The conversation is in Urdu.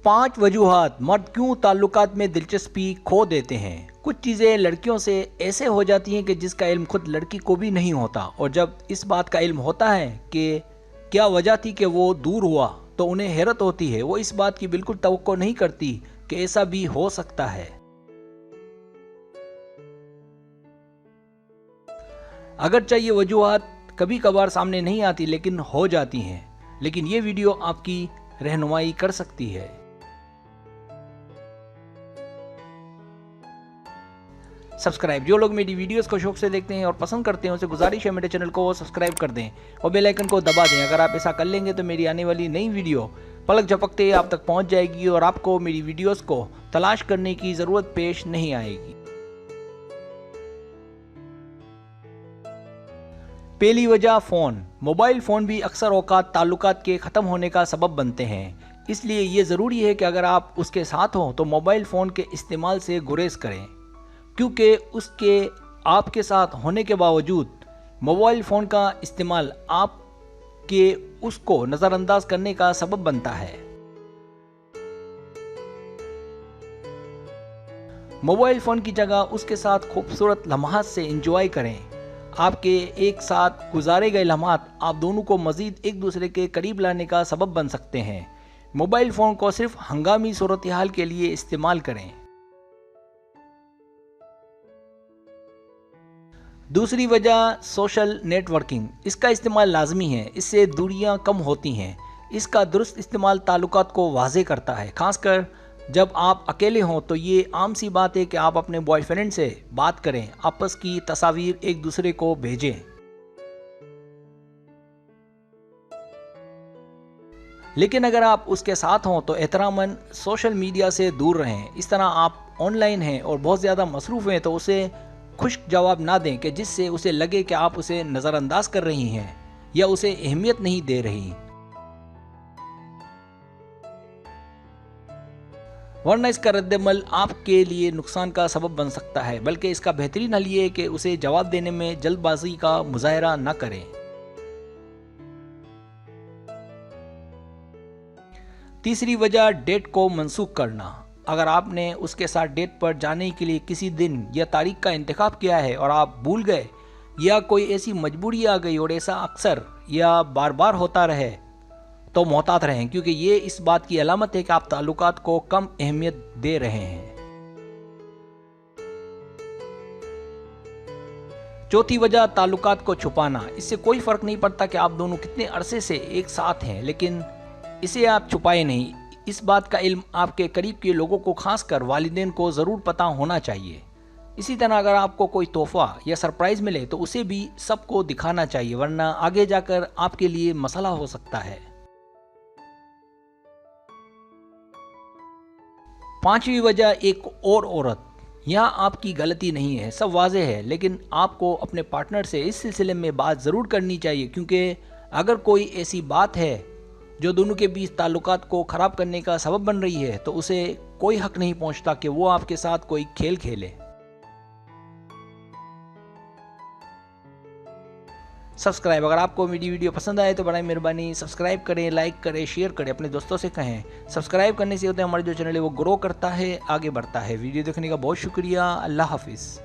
5 وجوہات مرد کیوں تعلقات میں دلچسپی کھو دیتے ہیں۔ کچھ چیزیں لڑکیوں سے ایسے ہو جاتی ہیں کہ جس کا علم خود لڑکی کو بھی نہیں ہوتا، اور جب اس بات کا علم ہوتا ہے کہ کیا وجہ تھی کہ وہ دور ہوا تو انہیں حیرت ہوتی ہے۔ وہ اس بات کی بالکل توقع نہیں کرتی کہ ایسا بھی ہو سکتا ہے۔ اگرچہ یہ وجوہات کبھی کبھار سامنے نہیں آتی لیکن ہو جاتی ہیں، لیکن یہ ویڈیو آپ کی رہنمائی کر سکتی ہے۔ سبسکرائب، جو لوگ میری ویڈیوز کو شوق سے دیکھتے ہیں اور پسند کرتے ہیں اسے گزارش ہے میرے چینل کو سبسکرائب کر دیں اور بیل آئیکن کو دبا دیں۔ اگر آپ ایسا کر لیں گے تو میری آنے والی نئی ویڈیو پلک جھپکتے آپ تک پہنچ جائے گی اور آپ کو میری ویڈیوز کو تلاش کرنے کی ضرورت پیش نہیں آئے گی۔ پہلی وجہ فون۔ موبائل فون بھی اکثر اوقات تعلقات کے ختم ہونے کا سبب بنتے ہیں، اس لیے یہ ضروری ہے کہ اگر آپ اس کے ساتھ ہوں تو موبائل فون کے استعمال سے گریز کریں، کیونکہ اس کے آپ کے ساتھ ہونے کے باوجود موبائل فون کا استعمال آپ کے اس کو نظر انداز کرنے کا سبب بنتا ہے۔ موبائل فون کی جگہ اس کے ساتھ خوبصورت لمحات سے انجوائے کریں۔ آپ کے ایک ساتھ گزارے گئے لمحات آپ دونوں کو مزید ایک دوسرے کے قریب لانے کا سبب بن سکتے ہیں۔ موبائل فون کو صرف ہنگامی صورتحال کے لیے استعمال کریں۔ دوسری وجہ سوشل نیٹ ورکنگ۔ اس کا استعمال لازمی ہے، اس سے دوریاں کم ہوتی ہیں۔ اس کا درست استعمال تعلقات کو واضح کرتا ہے، خاص کر جب آپ اکیلے ہوں تو یہ عام سی بات ہے کہ آپ اپنے بوائے فرینڈ سے بات کریں، آپس کی تصاویر ایک دوسرے کو بھیجیں۔ لیکن اگر آپ اس کے ساتھ ہوں تو احتراماً سوشل میڈیا سے دور رہیں۔ اس طرح آپ آن لائن ہیں اور بہت زیادہ مصروف ہیں تو اسے خشک جواب نہ دیں کہ جس سے اسے لگے کہ آپ اسے نظر انداز کر رہی ہیں یا اسے اہمیت نہیں دے رہی، ورنہ اس کا رد عمل آپ کے لیے نقصان کا سبب بن سکتا ہے۔ بلکہ اس کا بہترین حل یہ ہے کہ اسے جواب دینے میں جلد بازی کا مظاہرہ نہ کریں۔ تیسری وجہ ڈیٹ کو منسوخ کرنا۔ اگر آپ نے اس کے ساتھ ڈیٹ پر جانے کے لیے کسی دن یا تاریخ کا انتخاب کیا ہے اور آپ بھول گئے یا کوئی ایسی مجبوری آ گئی، اور ایسا اکثر یا بار بار ہوتا رہے، تو محتاط رہیں، کیونکہ یہ اس بات کی علامت ہے کہ آپ تعلقات کو کم اہمیت دے رہے ہیں۔ چوتھی وجہ تعلقات کو چھپانا۔ اس سے کوئی فرق نہیں پڑتا کہ آپ دونوں کتنے عرصے سے ایک ساتھ ہیں، لیکن اسے آپ چھپائے نہیں۔ اس بات کا علم آپ کے قریب کے لوگوں کو، خاص کر والدین کو ضرور پتہ ہونا چاہیے۔ اسی طرح اگر آپ کو کوئی تحفہ یا سرپرائز ملے تو اسے بھی سب کو دکھانا چاہیے، ورنہ آگے جا کر آپ کے لیے مسئلہ ہو سکتا ہے۔ پانچویں وجہ ایک اور عورت۔ یہاں آپ کی غلطی نہیں ہے، سب واضح ہے، لیکن آپ کو اپنے پارٹنر سے اس سلسلے میں بات ضرور کرنی چاہیے، کیونکہ اگر کوئی ایسی بات ہے جو دونوں کے بیچ تعلقات کو خراب کرنے کا سبب بن رہی ہے تو اسے کوئی حق نہیں پہنچتا کہ وہ آپ کے ساتھ کوئی کھیل کھیلے۔ سبسکرائب، اگر آپ کو میری ویڈیو پسند آئے تو برائے مہربانی سبسکرائب کریں، لائک کریں، شیئر کریں، اپنے دوستوں سے کہیں۔ سبسکرائب کرنے سے ہوتا ہے ہمارا جو چینل ہے وہ گرو کرتا ہے، آگے بڑھتا ہے۔ ویڈیو دیکھنے کا بہت شکریہ، اللہ حافظ۔